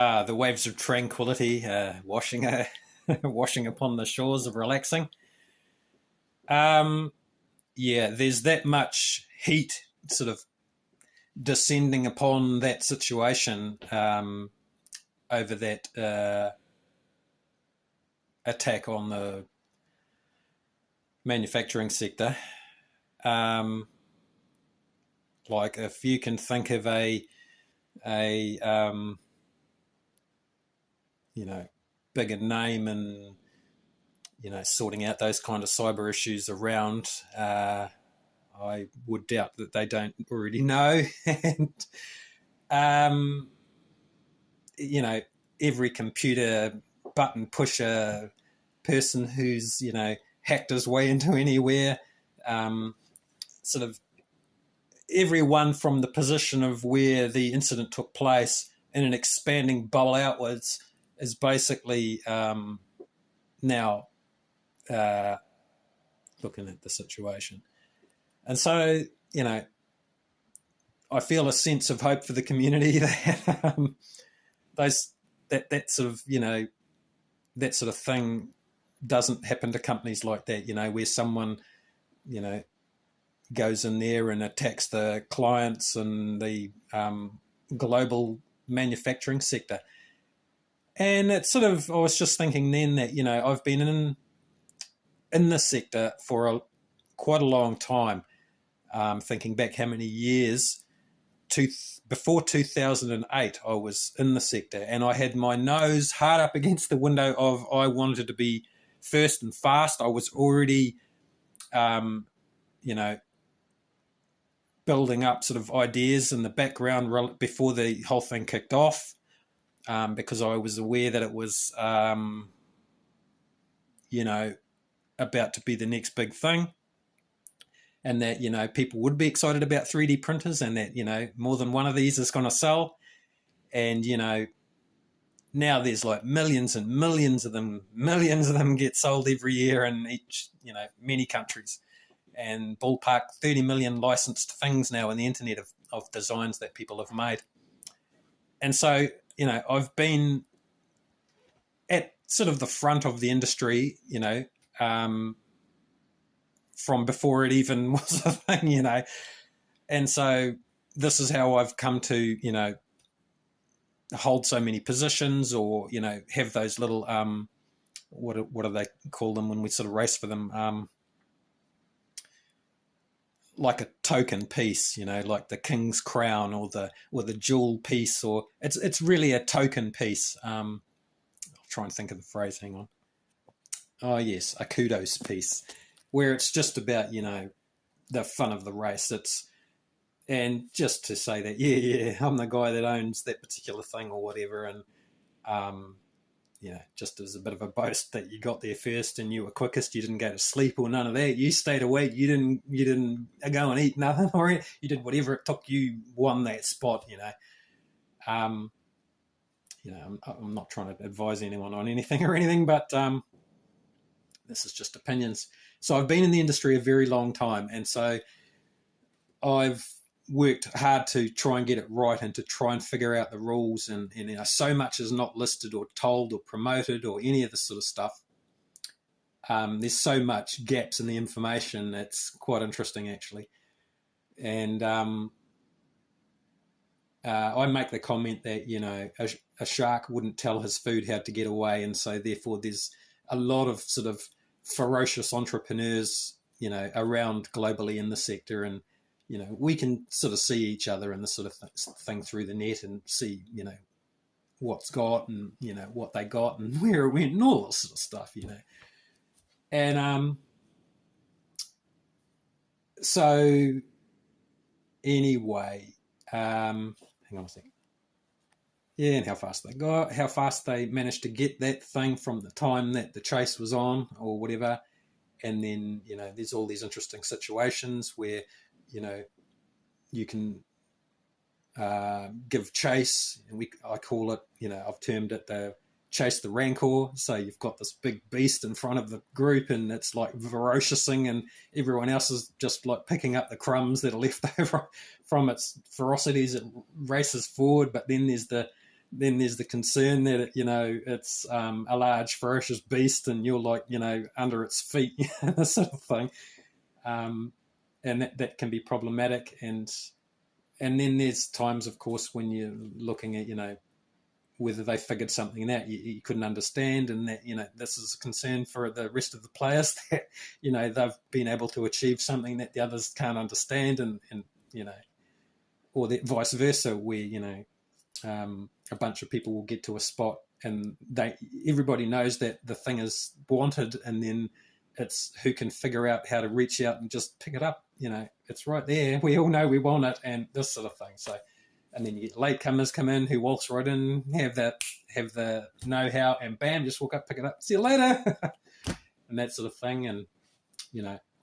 The waves of tranquility, washing washing upon the shores of relaxing. Um, yeah, there's that much heat sort of descending upon that situation over that attack on the manufacturing sector. Um, like if you can think of a you know bigger name and sorting out those kind of cyber issues around, I would doubt that they don't already know. And um, you know every computer button pusher person who's hacked his way into anywhere, um, sort of everyone from the position of where the incident took place in an expanding bubble outwards is basically now uh, looking at the situation. And so, I feel a sense of hope for the community that those that sort of that sort of thing doesn't happen to companies like that. Where someone goes in there and attacks the clients and the global manufacturing sector. And it's sort of, I was just thinking then that I've been in this sector for quite a long time. Thinking back how many years, before 2008, I was in the sector, and I had my nose hard up against the window of I wanted to be first and fast. I was already, building up sort of ideas in the background before the whole thing kicked off, because I was aware that it was, about to be the next big thing. And that, people would be excited about 3D printers, and that, more than one of these is going to sell. And, now there's like millions and millions of them get sold every year in each, many countries. And ballpark 30 million licensed things now in the internet of designs that people have made. And so, I've been at sort of the front of the industry, from before it even was a thing, And so this is how I've come to, hold so many positions, or, have those little, what do they call them when we sort of race for them? Like a token piece, like the king's crown or the jewel piece, or it's really a token piece. I'll try and think of the phrase. Hang on. Oh yes, a kudos piece, where it's just about the fun of the race. And just to say that I'm the guy that owns that particular thing or whatever, and just as a bit of a boast that you got there first and you were quickest. You didn't go to sleep or none of that. You stayed awake. You didn't go and eat nothing, or you did whatever it took. You won that spot. I'm not trying to advise anyone on anything or anything, but this is just opinions. So I've been in the industry a very long time, and so I've worked hard to try and get it right and to try and figure out the rules, and so much is not listed or told or promoted or any of this sort of stuff. There's so much gaps in the information. It's quite interesting, actually. And I make the comment that a shark wouldn't tell his food how to get away, and so therefore there's a lot of sort of ferocious entrepreneurs around globally in the sector, and we can sort of see each other and this sort of thing through the net and see, what's got and, what they got and where it went and all this sort of stuff, And so anyway, hang on a second. Yeah, and how fast they managed to get that thing from the time that the chase was on or whatever. And then, there's all these interesting situations where, you can give chase, and I call it, I've termed it the chase the rancor. So you've got this big beast in front of the group, and it's like ferociousing, and everyone else is just like picking up the crumbs that are left over from its ferocity as it races forward. But then there's the then there's the concern that it's a large ferocious beast and you're like under its feet, this sort of thing, and that can be problematic. And then there's times, of course, when you're looking at whether they figured something out you couldn't understand, and that this is a concern for the rest of the players that they've been able to achieve something that the others can't understand, and or that vice versa, where a bunch of people will get to a spot and everybody knows that the thing is wanted, and then it's who can figure out how to reach out and just pick it up. It's right there. We all know we want it, and this sort of thing. So. And then you get latecomers come in who waltz right in, have the know-how, and bam, just walk up, pick it up, see you later, and that sort of thing, and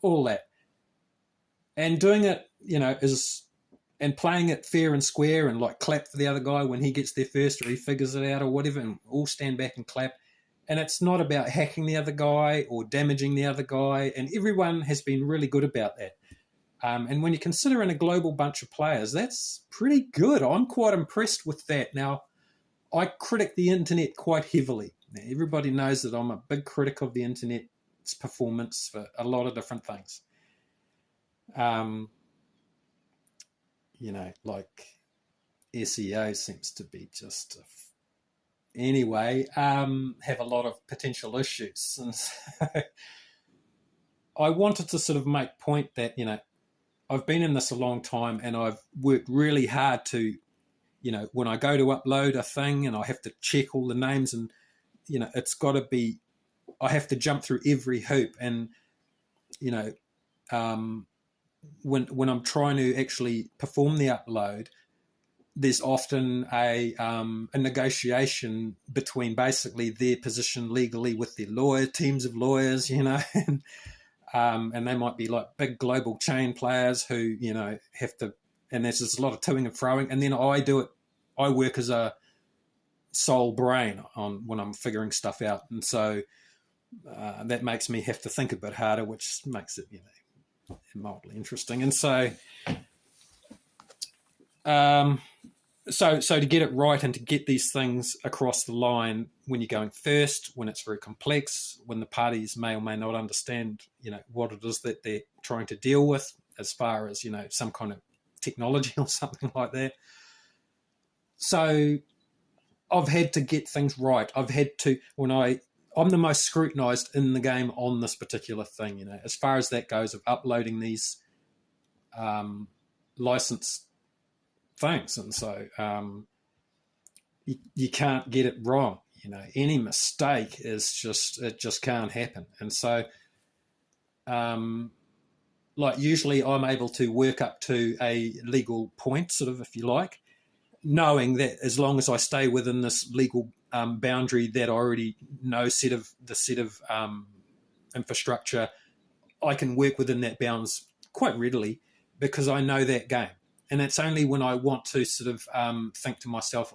all that. And doing it, and playing it fair and square, and like clap for the other guy when he gets there first or he figures it out or whatever, and all stand back and clap. And it's not about hacking the other guy or damaging the other guy, and everyone has been really good about that. And when you consider in a global bunch of players, that's pretty good. I'm quite impressed with that. Now, I critic the internet quite heavily. Now, everybody knows that I'm a big critic of the internet's performance for a lot of different things. Like SEO seems to be just anyway, have a lot of potential issues. And so I wanted to sort of make point that, I've been in this a long time, and I've worked really hard to, when I go to upload a thing and I have to check all the names, and, it's got to be, I have to jump through every hoop. And, when I'm trying to actually perform the upload, there's often a negotiation between basically their position legally with their teams of lawyers, and they might be like big global chain players who, have to, and there's just a lot of toing and froing. And then I work as a sole brain on when I'm figuring stuff out. And so that makes me have to think a bit harder, which makes it, mildly interesting. And so, so to get it right and to get these things across the line when you're going first, when it's very complex, when the parties may or may not understand, what it is that they're trying to deal with as far as, some kind of technology or something like that. So I've had to get things right. I've had to, I'm the most scrutinized in the game on this particular thing, as far as that goes, of uploading these licensed things. And so you can't get it wrong. Any mistake is just can't happen. And so usually I'm able to work up to a legal point, sort of, if you like, knowing that as long as I stay within this legal boundary that I already know the set of infrastructure, I can work within that bounds quite readily because I know that game. And it's only when I want to sort of think to myself,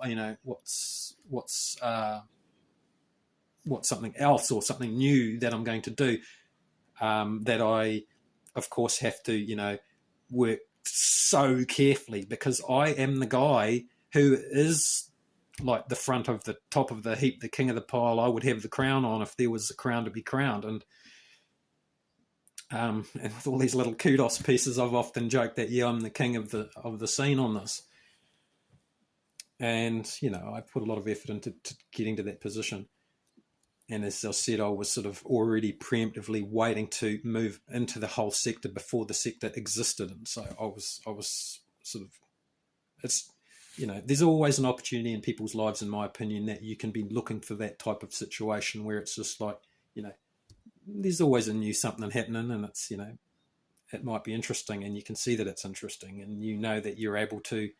what's something else or something new that I'm going to do, that I, of course, have to, work so carefully, because I am the guy who is like the front of the top of the heap, the king of the pile. I would have the crown on if there was a crown to be crowned. And with all these little kudos pieces, I've often joked that, I'm the king of the scene on this. And, I put a lot of effort into getting to that position. And as I said, I was sort of already preemptively waiting to move into the whole sector before the sector existed. And so I was sort of, it's, there's always an opportunity in people's lives, in my opinion, that you can be looking for that type of situation where it's just like, there's always a new something happening, and it's, it might be interesting, and you can see that it's interesting, and that you're able to,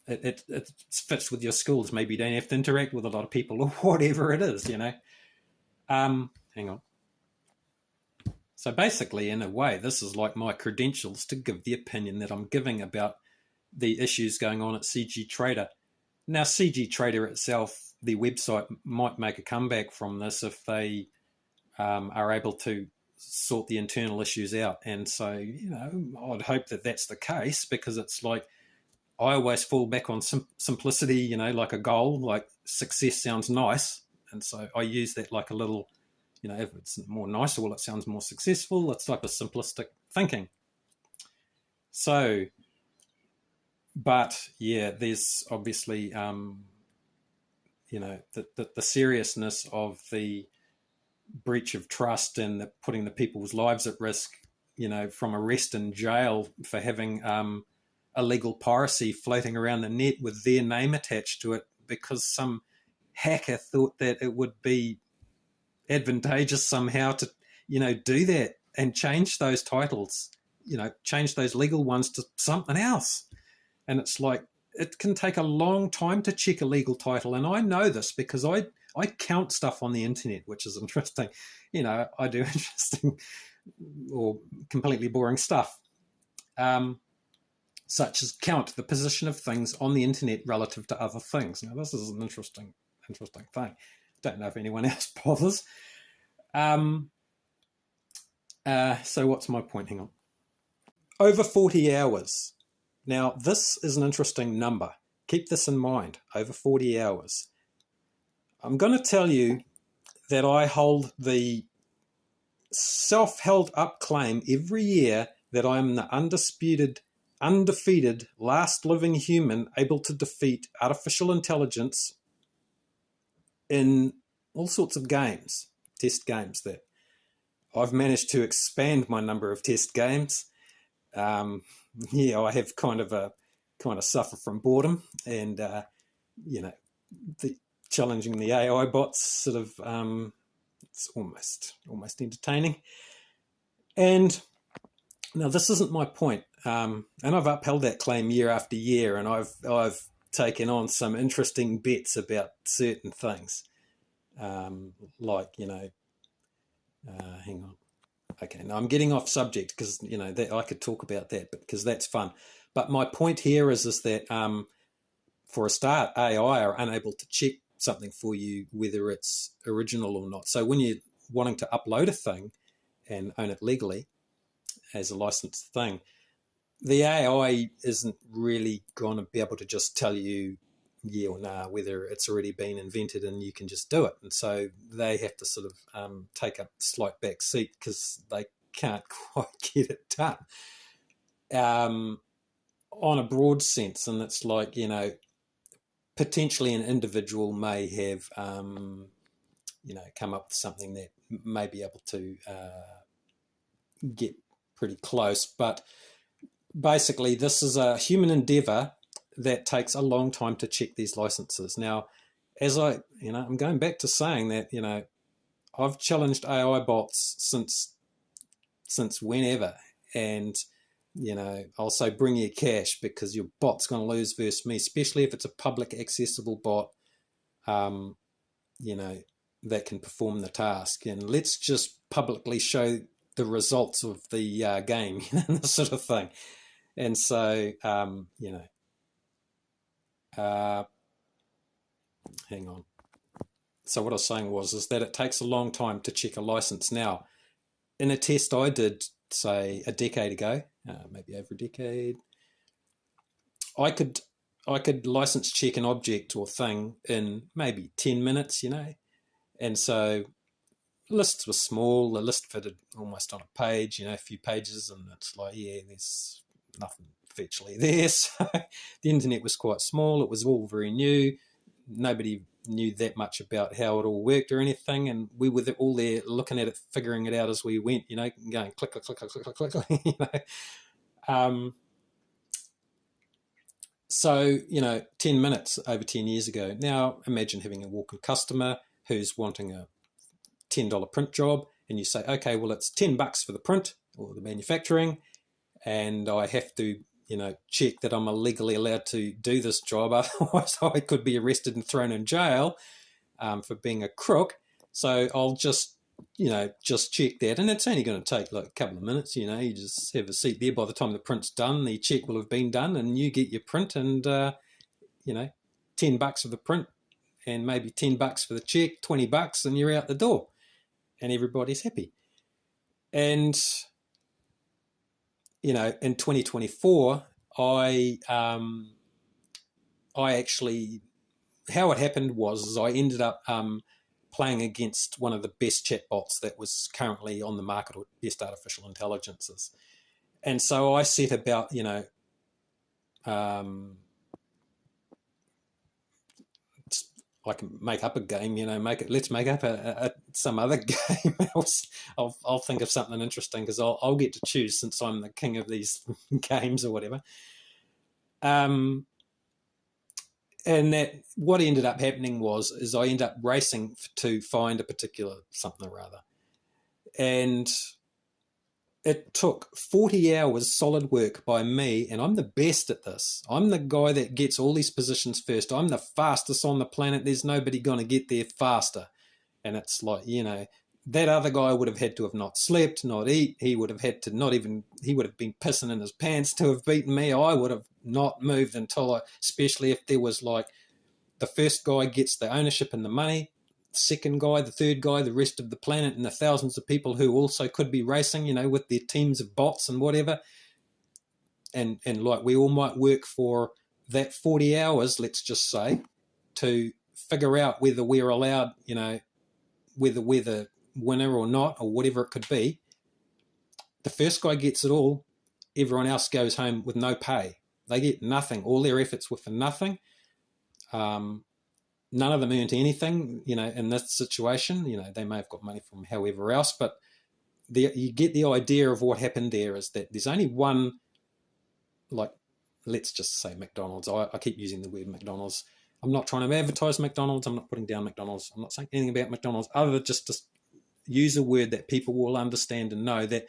it fits with your skills. Maybe you don't have to interact with a lot of people or whatever it is, hang on. So basically, in a way, this is like my credentials to give the opinion that I'm giving about the issues going on at Cgtrader. Now, Cgtrader itself, the website, might make a comeback from this if they are able to sort the internal issues out. And so, I'd hope that that's the case, because it's like, I always fall back on simplicity, like a goal, like success sounds nice. And so I use that like a little, if it's more nicer, well, it sounds more successful. It's like a simplistic thinking. So, but yeah, there's obviously, the seriousness of the breach of trust and putting the people's lives at risk, from arrest and jail for having illegal piracy floating around the net with their name attached to it because some hacker thought that it would be advantageous somehow to, do that and change those titles, change those legal ones to something else. And it's like, it can take a long time to check a legal title. And I know this because I count stuff on the internet, which is interesting. I do interesting or completely boring stuff, such as count the position of things on the internet relative to other things. Now, this is an interesting thing. Don't know if anyone else bothers. So what's my point? Hang on. Over 40 hours. Now, this is an interesting number. Keep this in mind, over 40 hours. I'm going to tell you that I hold the self-held up claim every year that I'm the undefeated, last living human able to defeat artificial intelligence in all sorts of games, test games that I've managed to expand my number of test games. I have kind of suffer from boredom and, challenging the AI bots sort of, it's almost entertaining. And now this isn't my point. And I've upheld that claim year after year, and I've taken on some interesting bets about certain things. Hang on. Okay, now I'm getting off subject because, that I could talk about that, but because that's fun. But my point here is that for a start, AI are unable to check something for you, whether it's original or not. So when you're wanting to upload a thing and own it legally as a licensed thing, the AI isn't really going to be able to just tell you yeah or nah whether it's already been invented and you can just do it. And so they have to sort of take a slight back seat because they can't quite get it done on a broad sense. And it's like, potentially an individual may have come up with something that may be able to get pretty close, but basically this is a human endeavor that takes a long time to check these licenses. Now, as I'm going back to saying that, I've challenged AI bots since whenever, and, I'll say bring your cash because your bot's going to lose versus me, especially if it's a public accessible bot, that can perform the task. And let's just publicly show the results of the game, this sort of thing. And so, hang on. So what I was saying is that it takes a long time to check a license. Now, in a test I did, say, a decade ago, maybe over a decade, I could license check an object or thing in maybe 10 minutes, And so lists were small. The list fitted almost on a page, a few pages, and it's like, yeah, there's nothing virtually there. So the internet was quite small. It was all very new. Nobody knew that much about how it all worked or anything, and we were all there looking at it, figuring it out as we went, going click, click, click, click, click, click, click, So, 10 minutes over 10 years ago. Now, imagine having a walk-in customer who's wanting a $10 print job, and you say, okay, well, it's $10 for the print or the manufacturing, and I have to, check that I'm legally allowed to do this job. Otherwise, I could be arrested and thrown in jail for being a crook. So I'll just check that, and it's only going to take like a couple of minutes. You just have a seat there. By the time the print's done, the check will have been done, and you get your print, and $10 for the print, and maybe $10 for the check, $20, and you're out the door, and everybody's happy. And in 2024, I how it happened was I ended up playing against one of the best chatbots that was currently on the market, or best artificial intelligences. And so I set about, I can make up a game, let's make up some other game else. I'll think of something interesting, because I'll get to choose, since I'm the king of these games or whatever. And that what ended up happening is I ended up racing to find a particular something or other. And it took 40 hours solid work by me, and I'm the best at this. I'm the guy that gets all these positions first. I'm the fastest on the planet. There's nobody going to get there faster. And it's like, that other guy would have had to have not slept, not eat. He would have had to he would have been pissing in his pants to have beaten me. I would have not moved until especially if there was like, the first guy gets the ownership and the money, the second guy, the third guy, the rest of the planet, and the thousands of people who also could be racing, with their teams of bots and whatever. And like, we all might work for that 40 hours, let's just say, to figure out whether we're allowed, whether we're the winner or not, or whatever it could be. The first guy gets it all. Everyone else goes home with no pay. They get nothing. All their efforts were for nothing. None of them earned anything, in this situation. They may have got money from however else, but you get the idea of what happened there is that there's only one, like, let's just say McDonald's. I keep using the word McDonald's. I'm not trying to advertise McDonald's. I'm not putting down McDonald's. I'm not saying anything about McDonald's other than just to use a word that people will understand and know that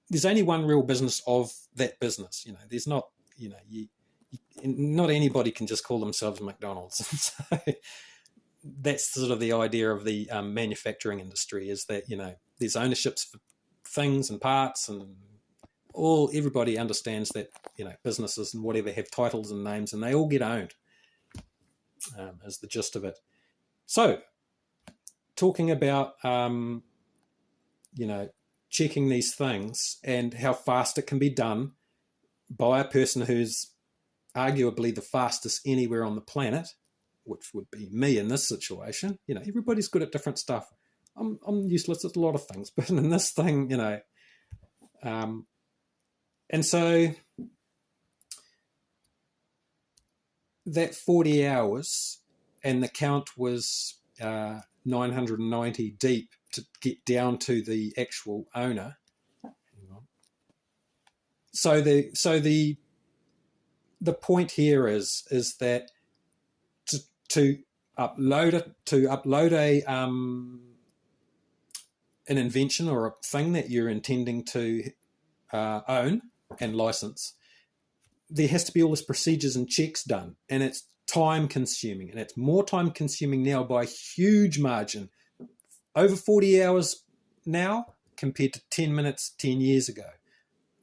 there's only one real business of that business. There's not, not anybody can just call themselves McDonald's. So that's sort of the idea of the manufacturing industry, is that, there's ownerships for things and parts, and everybody understands that, businesses and whatever have titles and names, and they all get owned, is the gist of it. So talking about, checking these things and how fast it can be done by a person who's arguably the fastest anywhere on the planet, which would be me in this situation. Everybody's good at different stuff. I'm useless at a lot of things, but in this thing, and so that 40 hours, and the count was 990 deep to get down to the actual owner. So the point here is that to upload an invention or a thing that you're intending to own and license, there has to be all this procedures and checks done, and it's time consuming, and it's more time consuming now by a huge margin, over 40 hours now compared to 10 minutes 10 years ago.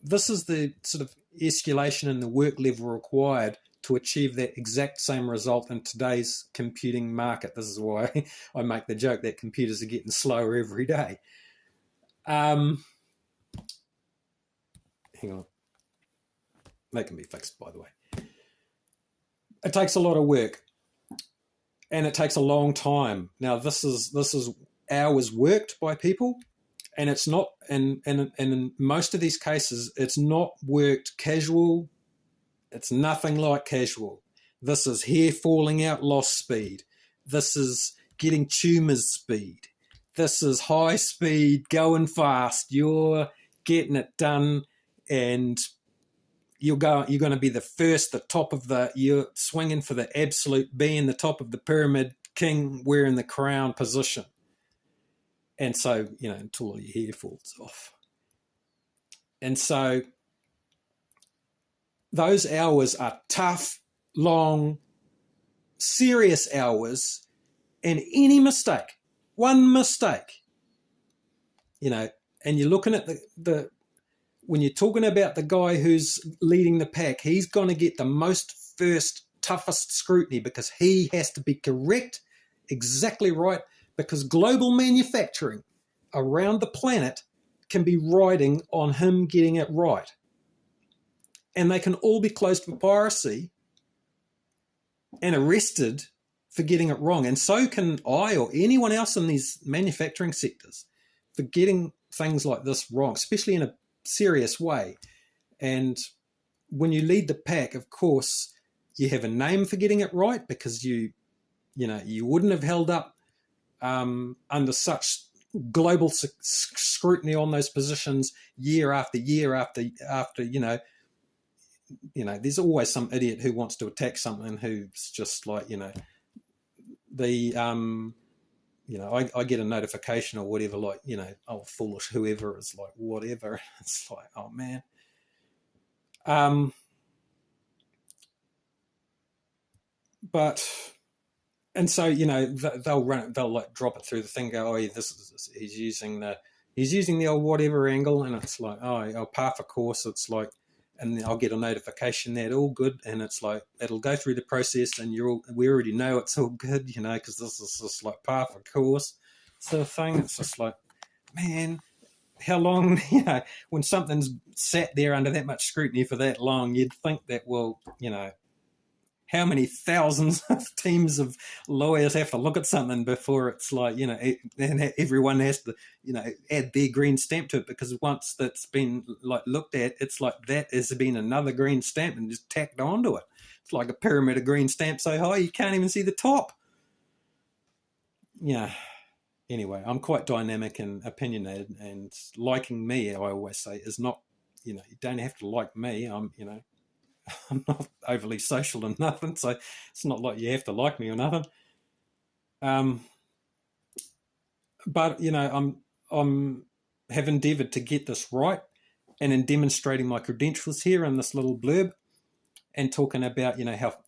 This is the sort of escalation in the work level required to achieve that exact same result in today's computing market. This is why I make the joke that computers are getting slower every day. Hang on. They can be fixed, by the way. It takes a lot of work, and it takes a long time. Now, this is hours worked by people, and it's not, and in most of these cases, it's not worked casual. It's nothing like casual. This is hair falling out loss speed. This is getting tumors speed. This is high speed, going fast. You're getting it done, and you're going to be the first, you're swinging for the absolute, being the top of the pyramid, king wearing the crown position. And so, until all your hair falls off. And so those hours are tough, long, serious hours, and any mistake, one mistake, and you're looking at when you're talking about the guy who's leading the pack, he's going to get the most first, toughest scrutiny, because he has to be correct, exactly right, because global manufacturing around the planet can be riding on him getting it right. And they can all be closed for piracy and arrested for getting it wrong. And so can I or anyone else in these manufacturing sectors for getting things like this wrong, especially in a serious way. And when you lead the pack, of course, you have a name for getting it right, because you wouldn't have held up under such global scrutiny on those positions year after year after there's always some idiot who wants to attack something who's just like, I get a notification or whatever, like, oh, foolish whoever is like, whatever. It's like, oh man. And so, they'll like drop it through the thing, go, oh, yeah, he's using the old whatever angle, and it's like, oh, path a course, it's like, and I'll get a notification that all good, and it's like, it'll go through the process, and we already know it's all good, because this is just like path a course sort of thing. It's just like, man, how long, when something's sat there under that much scrutiny for that long, you'd think that, well, how many thousands of teams of lawyers have to look at something before it's like, and everyone has to, add their green stamp to it, because once that's been like looked at, it's like that has been another green stamp and just tacked onto it. It's like a pyramid of green stamps so high you can't even see the top. Yeah. Anyway, I'm quite dynamic and opinionated, and liking me, I always say, is not, you don't have to like me. I'm not overly social and nothing, so it's not like you have to like me or nothing. But I'm have endeavoured to get this right, and in demonstrating my credentials here in this little blurb, and talking about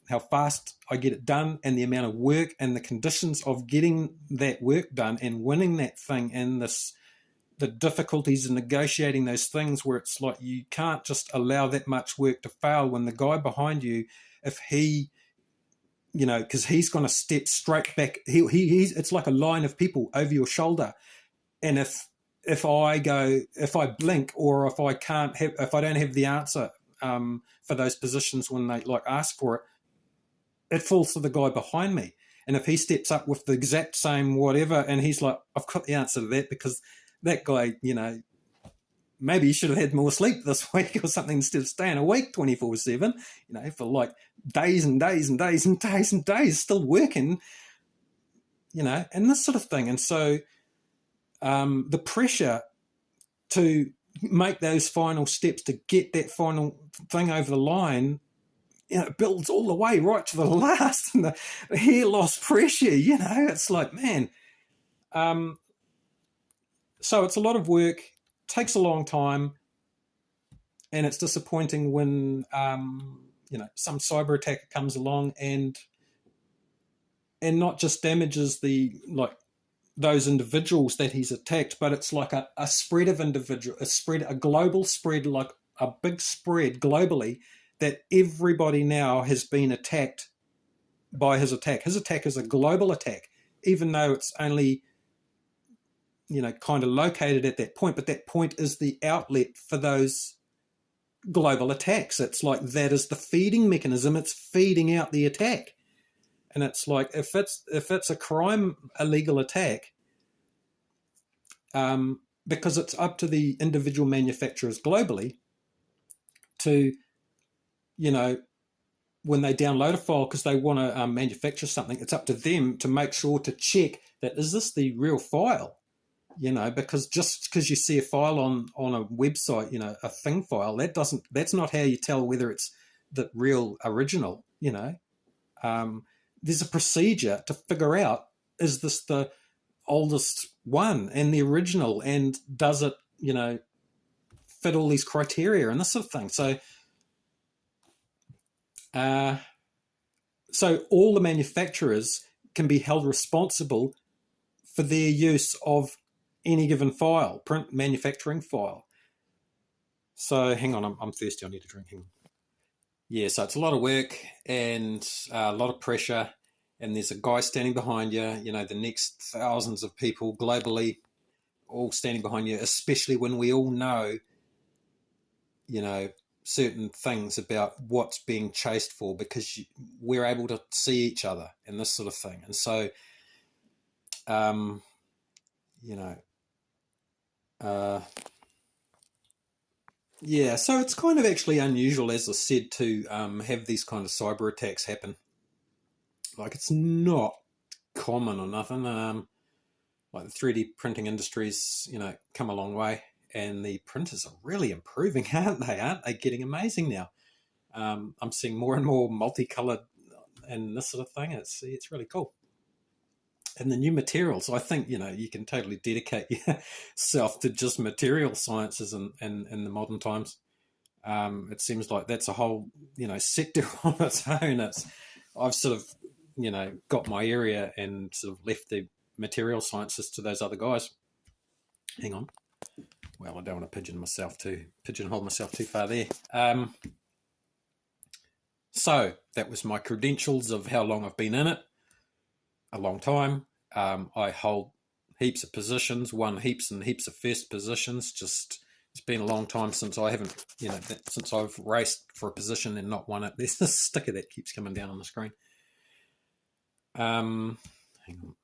how fast I get it done, and the amount of work and the conditions of getting that work done and winning that thing, and the difficulties in negotiating those things where it's like you can't just allow that much work to fail when the guy behind you, if he, because he's going to step straight back, he's it's like a line of people over your shoulder, and if I blink, or if I don't have the answer for those positions when they like ask for it, it falls to the guy behind me. And if he steps up with the exact same whatever, and he's like, I've got the answer to that, because that guy, maybe he should have had more sleep this week or something, instead of staying awake 24/7, for like days and days and days and days and days, still working, and this sort of thing. And so the pressure to make those final steps to get that final thing over the line, it builds all the way right to the last, and the hair loss pressure, it's like, man. So it's a lot of work, takes a long time, and it's disappointing when some cyber attacker comes along and not just damages those individuals that he's attacked, but it's like a spread of a global spread, like a big spread globally, that everybody now has been attacked by his attack. His attack is a global attack, even though it's only kind of located at that point, but that point is the outlet for those global attacks. It's like that is the feeding mechanism. It's feeding out the attack. And it's like, if it's a crime, illegal attack, because it's up to the individual manufacturers globally to, when they download a file because they want to manufacture something, it's up to them to make sure to check that, is this the real file? Because just because you see a file on a website, a thing file, that's not how you tell whether it's the real original. There's a procedure to figure out, is this the oldest one and the original, and does it, fit all these criteria and this sort of thing. So all the manufacturers can be held responsible for their use of any given file, print manufacturing file. So hang on, I'm thirsty, I need a drink. Hang on. Yeah, so it's a lot of work and a lot of pressure, and there's a guy standing behind you, the next thousands of people globally all standing behind you, especially when we all know, certain things about what's being chased for, because we're able to see each other and this sort of thing. And so, you know, yeah, so it's kind of actually unusual, as I said, to have these kind of cyber attacks happen. Like, it's not common or nothing. Like, the 3D printing industry's, come a long way, and the printers are really improving, aren't they? Aren't they getting amazing now? I'm seeing more and more multicolored and this sort of thing. It's really cool. And the new materials, I think, you can totally dedicate yourself to just material sciences in the modern times. It seems like that's a whole, sector on its own. I've sort of, got my area and sort of left the material sciences to those other guys. Hang on. Well, I don't want to pigeonhole myself too far there. So that was my credentials of how long I've been in it. A long time. I hold heaps of positions, won heaps and heaps of first positions. Just, it's been a long time since I haven't, since I've raced for a position and not won it. There's this sticker that keeps coming down on the screen. Hang on. I'm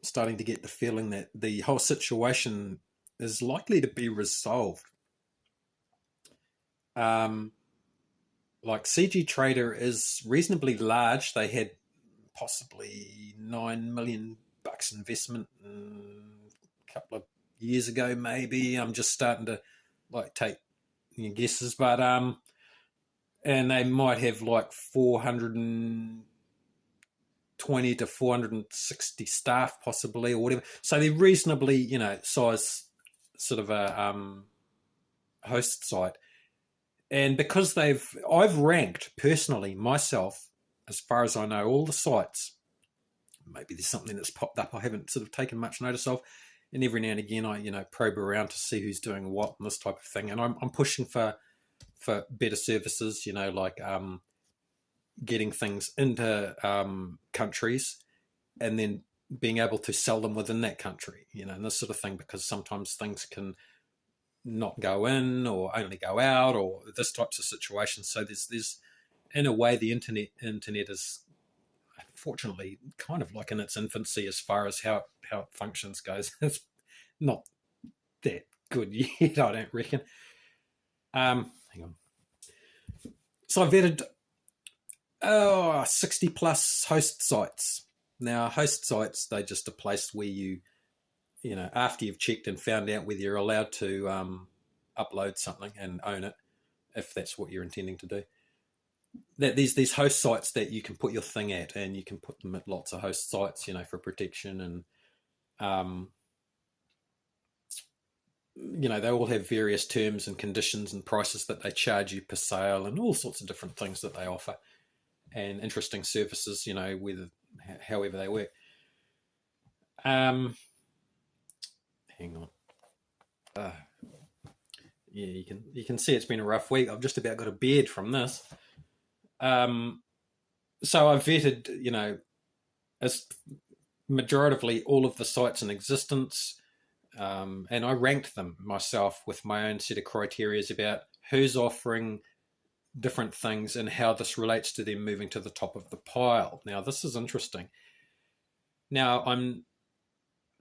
starting to get the feeling that the whole situation is likely to be resolved. Like, Cgtrader is reasonably large. They had possibly $9 million investment a couple of years ago, maybe. I'm just starting to take guesses, but and they might have 420 to 460 staff possibly, or whatever. So they're reasonably, size sort of a host site. And because I've ranked personally myself, as far as I know, all the sites. Maybe there's something that's popped up I haven't sort of taken much notice of, and every now and again I probe around to see who's doing what and this type of thing. And I'm pushing for better services, like getting things into countries and then being able to sell them within that country, and this sort of thing, because sometimes things can not go in or only go out, or this types of situations. So there's in a way, the internet is unfortunately kind of like in its infancy as far as how it functions goes. It's not that good yet, I don't reckon. Hang on. So I've vetted 60 plus host sites. Now, host sites, they're just a place where you after you've checked and found out whether you're allowed to upload something and own it, if that's what you're intending to do. That there's these host sites that you can put your thing at, and you can put them at lots of host sites, for protection, and they all have various terms and conditions and prices that they charge you per sale, and all sorts of different things that they offer, and interesting services, however they work. Hang on. Yeah, you can see it's been a rough week. I've just about got a beard from this. So I've vetted, as majoritively all of the sites in existence, and I ranked them myself with my own set of criteria about who's offering different things and how this relates to them moving to the top of the pile. Now, this is interesting. Now, I'm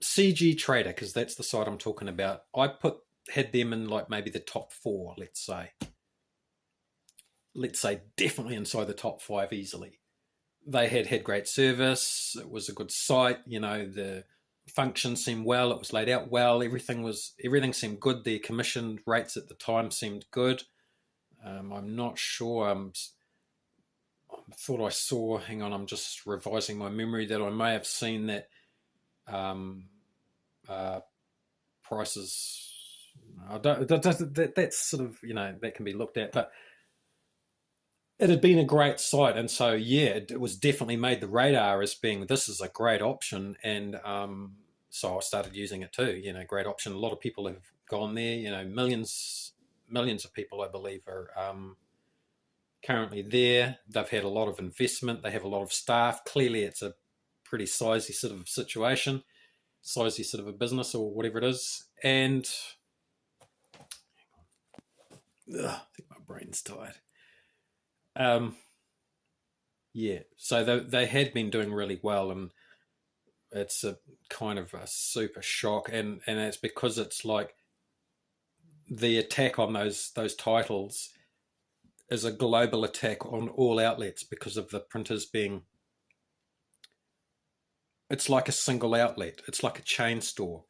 Cgtrader, because that's the site I'm talking about. I had them in maybe the top 4, let's say definitely inside the top 5 easily. They had great service. It was a good site. The function seemed well. It was laid out well. Everything seemed good. The commission rates at the time seemed good. I'm not sure. I thought I saw. Hang on, I'm just revising my memory, that I may have seen that prices. That's sort of that can be looked at, but it had been a great site, and so it was definitely made the radar as being, this is a great option, and so I started using it too. Great option. A lot of people have gone there. Millions of people, I believe, are currently there. They've had a lot of investment. They have a lot of staff. Clearly, it's a pretty sizey sort of situation, sizey sort of a business or whatever it is, and I think my brain's tired. Um, yeah, so they had been doing really well, and it's a kind of a super shock, and it's because it's like the attack on those titles is a global attack on all outlets because of the printers being. It's like a single outlet. It's like a chain store.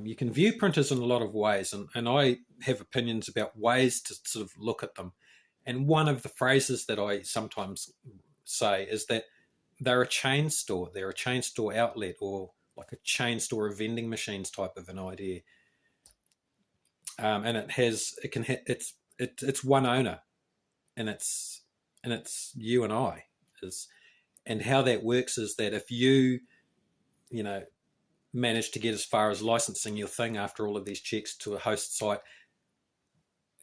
You can view printers in a lot of ways, and I have opinions about ways to sort of look at them. And one of the phrases that I sometimes say is that they're a chain store. They're a chain store outlet, or like a chain store of vending machines type of an idea. And it's one owner, and it's you and I is, and how that works is that if you know manage to get as far as licensing your thing after all of these checks to a host site,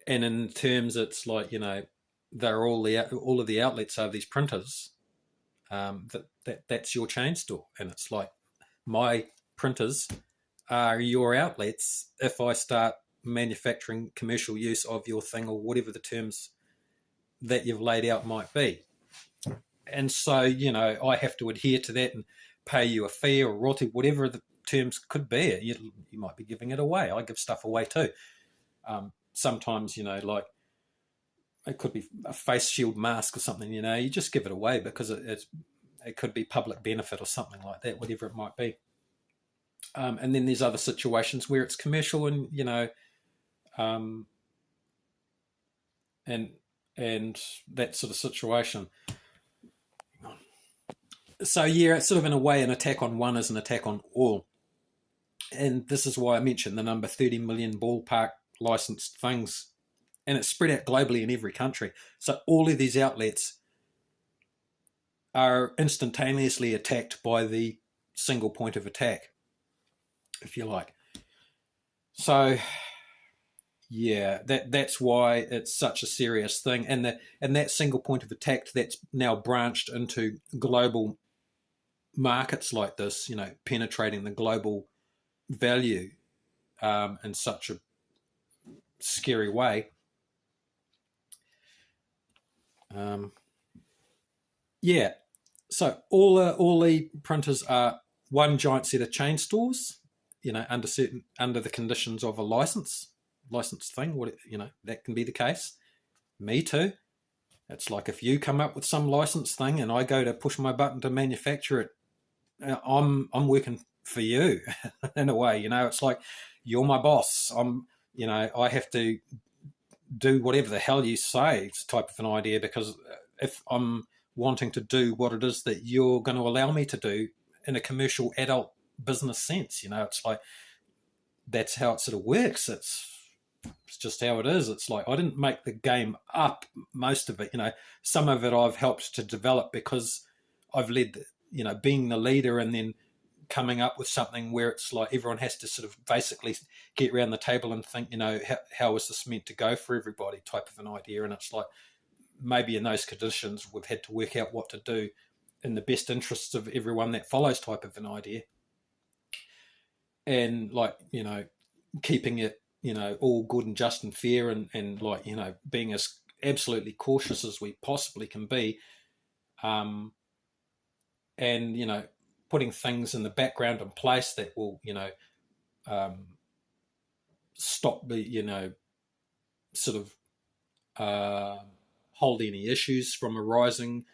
and in terms it's like they're all of the outlets are these printers, that's your chain store, and it's like my printers are your outlets if I start manufacturing commercial use of your thing, or whatever the terms that you've laid out might be. And so I have to adhere to that and pay you a fee or royalty, whatever the terms could be. You might be giving it away. I give stuff away too. Sometimes like it could be a face shield mask or something. You just give it away because it could be public benefit or something like that, whatever it might be. And then there's other situations where it's commercial, and and that sort of situation. So yeah, it's sort of in a way an attack on one is an attack on all. And this is why I mentioned the number 30 million ballpark licensed things, and it's spread out globally in every country. So all of these outlets are instantaneously attacked by the single point of attack, if you like. So yeah, that's why it's such a serious thing, and that single point of attack that's now branched into global markets like this, penetrating the global value in such a scary way. Yeah, so all the printers are one giant set of chain stores, under the conditions of a licensed thing. That can be the case. Me too. It's like if you come up with some licensed thing and I go to push my button to manufacture it, I'm working for you in a way. It's like you're my boss. I have to do whatever the hell you say, type of an idea, because if I'm wanting to do what it is that you're going to allow me to do in a commercial adult business sense, it's like that's how it sort of works. It's just how it is. It's like I didn't make the game up. Most of it, some of it I've helped to develop because I've led, being the leader, and then coming up with something where it's like everyone has to sort of basically get around the table and think, how is this meant to go for everybody, type of an idea. And it's like maybe in those conditions we've had to work out what to do in the best interests of everyone that follows, type of an idea. And like, keeping it, all good and just and fair, and like, being as absolutely cautious as we possibly can be. And, putting things in the background in place that will, stop the, sort of hold any issues from arising,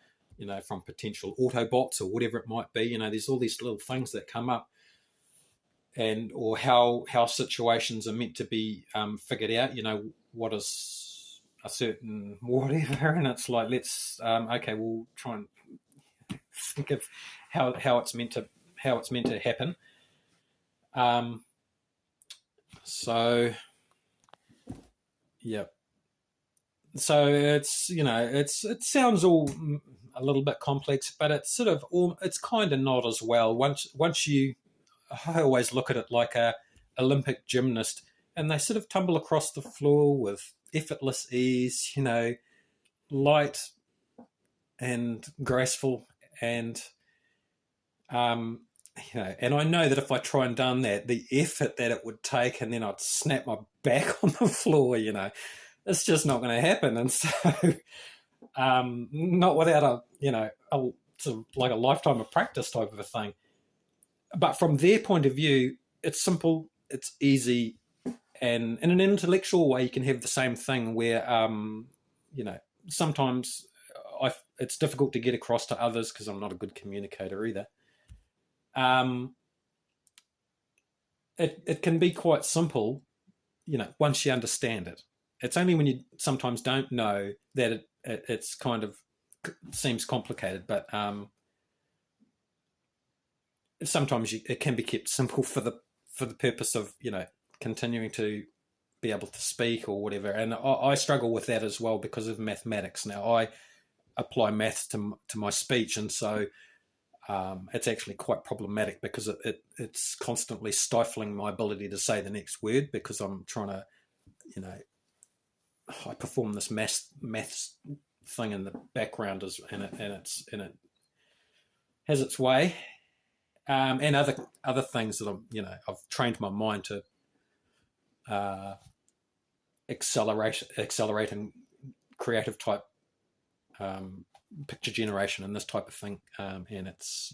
from potential Autobots or whatever it might be. There's all these little things that come up, and or how situations are meant to be figured out. What is a certain whatever, and it's like, let's okay, we'll try and think of how it's meant to happen. So yeah, so it's it sounds all a little bit complex, but it's sort of it's kind of not as well. Once you, I always look at it like a Olympic gymnast, and they sort of tumble across the floor with effortless ease, light and graceful, and and I know that if I try and done that, the effort that it would take, and then I'd snap my back on the floor, it's just not going to happen. And so, not without a sort of like a lifetime of practice type of a thing. But from their point of view, it's simple, it's easy, and in an intellectual way, you can have the same thing where, sometimes it's difficult to get across to others because I'm not a good communicator either. It can be quite simple, once you understand it. It's only when you sometimes don't know that it's kind of seems complicated, but sometimes it can be kept simple for the purpose of continuing to be able to speak or whatever. And I struggle with that as well because of mathematics. Now I apply maths to my speech, and so it's actually quite problematic because it's constantly stifling my ability to say the next word because I'm trying to, I perform this maths thing in the background, and it has its way, and other things that I've trained my mind to accelerating creative type picture generation and this type of thing, and it's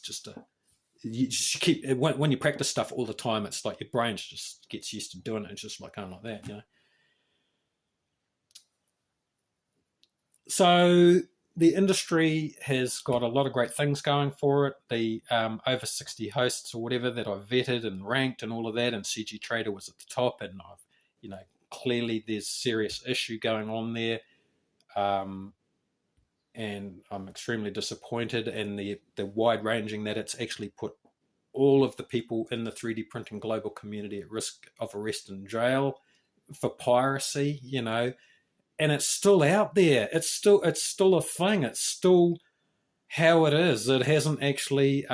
just you just keep when you practice stuff all the time, it's like your brain just gets used to doing it. It's just like going like that, So the industry has got a lot of great things going for it. The over 60 hosts or whatever that I've vetted and ranked and all of that, and Cgtrader was at the top, and I've clearly there's serious issue going on there, and I'm extremely disappointed in the wide ranging that it's actually put all of the people in the 3D printing global community at risk of arrest and jail for piracy, and it's still out there. It's still a thing. It's still how it is. It hasn't actually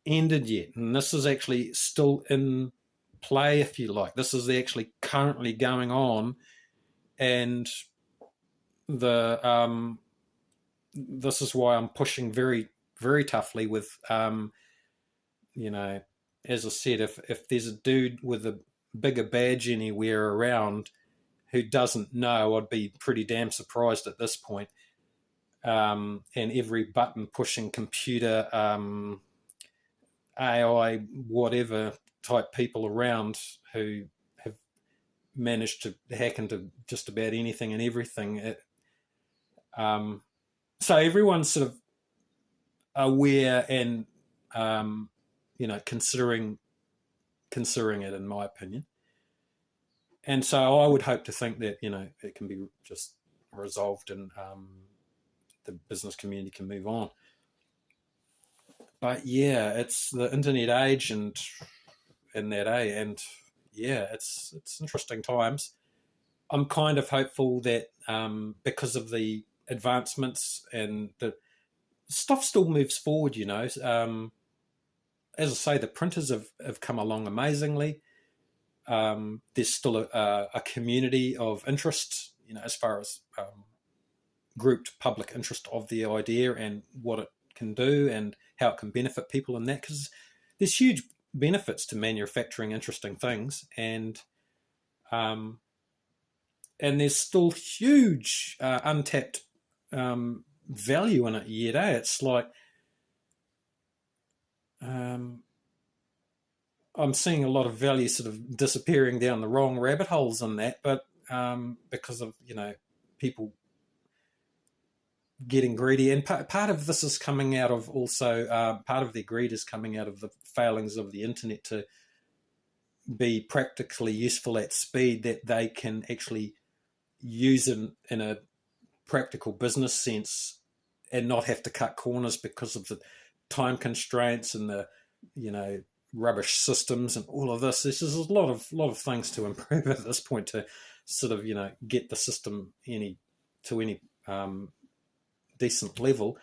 ended yet, and this is actually still in play, if you like. This is actually currently going on, and this is why I'm pushing very, very toughly with, as I said, if there's a dude with a bigger badge anywhere around who doesn't know, I'd be pretty damn surprised at this point. And every button pushing computer, AI, whatever type people around who have managed to hack into just about anything and everything. So everyone's sort of aware and considering it, in my opinion. And so I would hope to think that it can be just resolved and the business community can move on. But yeah, it's the internet age and it's interesting times. I'm kind of hopeful that because of the advancements and the stuff still moves forward, as I say, the printers have come along amazingly. There's still a community of interest, as far as grouped public interest of the idea and what it can do and how it can benefit people in that, because there's huge benefits to manufacturing interesting things, and there's still huge untapped value in it yet. It's like I'm seeing a lot of value sort of disappearing down the wrong rabbit holes in that, but because of people getting greedy, and part of this is coming out of also part of their greed is coming out of the failings of the internet to be practically useful at speed that they can actually use in a practical business sense and not have to cut corners because of the time constraints and the rubbish systems and all of this. This is a lot of things to improve at this point to sort of get the system to any decent level.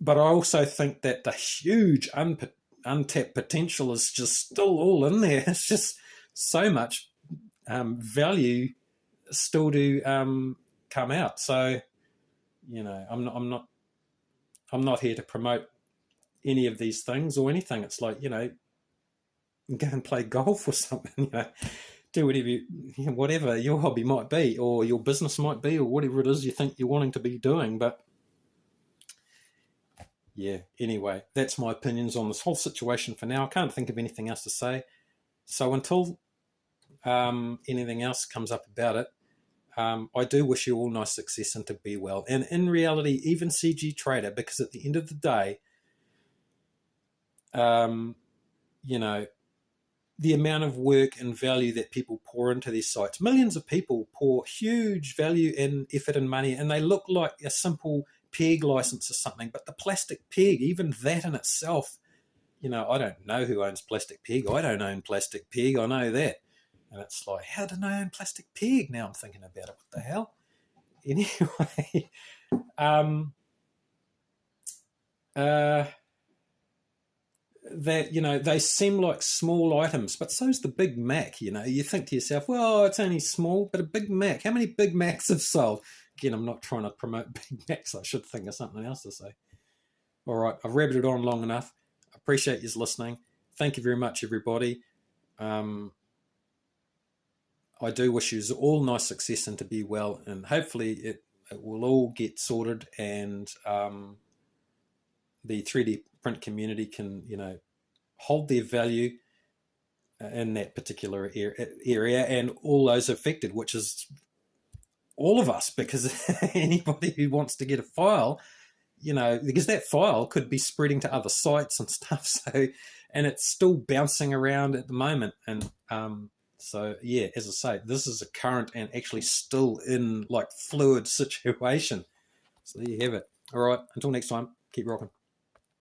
But I also think that the huge untapped potential is just still all in there. It's just so much value still to come out. So I'm not here to promote any of these things or anything. It's like go and play golf or something. do whatever your hobby might be, or your business might be, or whatever it is you think you're wanting to be doing. But yeah, anyway, that's my opinions on this whole situation for now. I can't think of anything else to say. So until anything else comes up about it, I do wish you all nice success and to be well. And in reality, even Cgtrader, because at the end of the day, you know, the amount of work and value that people pour into these sites, millions of people pour huge value and effort and money, and they look like a simple peg license or something. But the plastic peg, even that in itself, I don't know who owns plastic peg. I don't own plastic peg. I know that. And it's like, how did I own plastic peg? Now I'm thinking about it. What the hell? Anyway, that they seem like small items, but so's the Big Mac. You think to yourself, well, it's only small, but a Big Mac, how many Big Macs have sold? Again, I'm not trying to promote Big Macs. I should think of something else to say. All right, I've rabbited on long enough. I appreciate you listening. Thank you very much, everybody. I do wish you all nice success and to be well, and hopefully it will all get sorted, and the 3D print community can, hold their value in that particular area, and all those affected, which is all of us, because anybody who wants to get a file, because that file could be spreading to other sites and stuff. So, and it's still bouncing around at the moment. And so, yeah, as I say, this is a current and actually still in like fluid situation. So there you have it. All right, until next time, keep rocking.